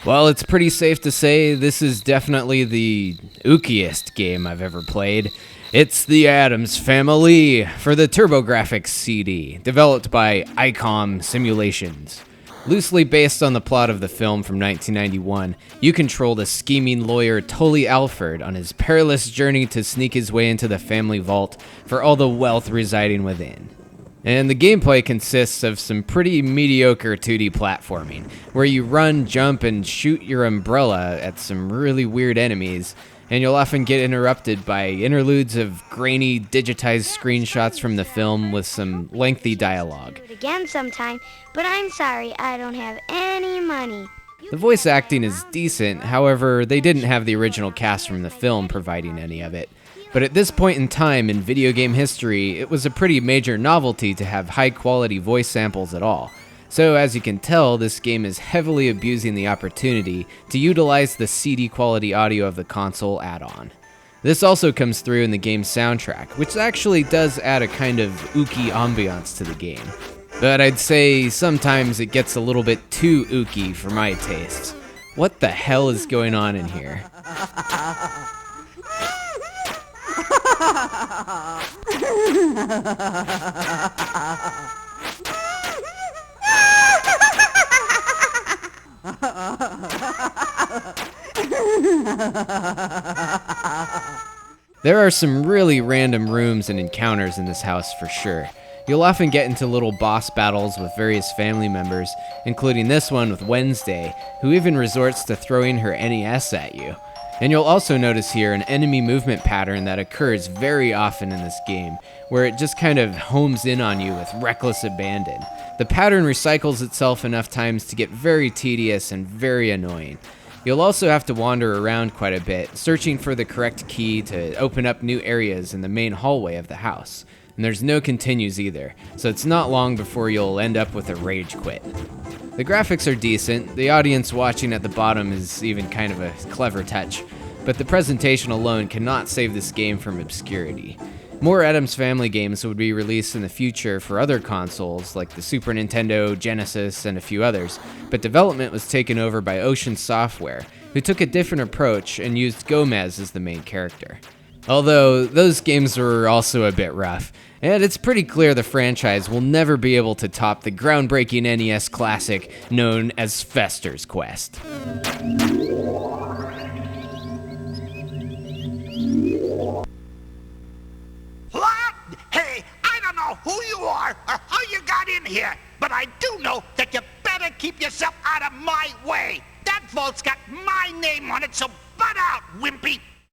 Well, it's pretty safe to say this is definitely the ookiest game I've ever played. It's the Addams Family for the TurboGrafx-CD, developed by ICOM Simulations. Loosely based on the plot of the film from 1991, you control the scheming lawyer Tully Alford on his perilous journey to sneak his way into the family vault for all the wealth residing within. And the gameplay consists of some pretty mediocre 2D platforming, where you run, jump, and shoot your umbrella at some really weird enemies, and you'll often get interrupted by interludes of grainy, digitized screenshots from the film with some lengthy dialogue. Do it again sometime, but I'm sorry, I don't have any money. The voice acting is decent, however, they didn't have the original cast from the film providing any of it. But at this point in time in video game history, it was a pretty major novelty to have high-quality voice samples at all. So as you can tell, this game is heavily abusing the opportunity to utilize the CD quality audio of the console add-on. This also comes through in the game's soundtrack, which actually does add a kind of ooky ambiance to the game. But I'd say sometimes it gets a little bit too ooky for my tastes. What the hell is going on in here? There are some really random rooms and encounters in this house for sure. You'll often get into little boss battles with various family members, including this one with Wednesday, who even resorts to throwing her NES at you. And you'll also notice here an enemy movement pattern that occurs very often in this game, where it just kind of homes in on you with reckless abandon. The pattern recycles itself enough times to get very tedious and very annoying. You'll also have to wander around quite a bit, searching for the correct key to open up new areas in the main hallway of the house. And there's no continues either, so it's not long before you'll end up with a rage quit. The graphics are decent, the audience watching at the bottom is even kind of a clever touch, but the presentation alone cannot save this game from obscurity. More Addams Family games would be released in the future for other consoles like the Super Nintendo, Genesis, and a few others, but development was taken over by Ocean Software, who took a different approach and used Gomez as the main character. Although, those games were also a bit rough, and it's pretty clear the franchise will never be able to top the groundbreaking NES classic known as Fester's Quest. What? Hey, I don't know who you are or how you got in here, but I do know that you better keep yourself out of my way. That vault's got my name on it, so butt out, wimpy!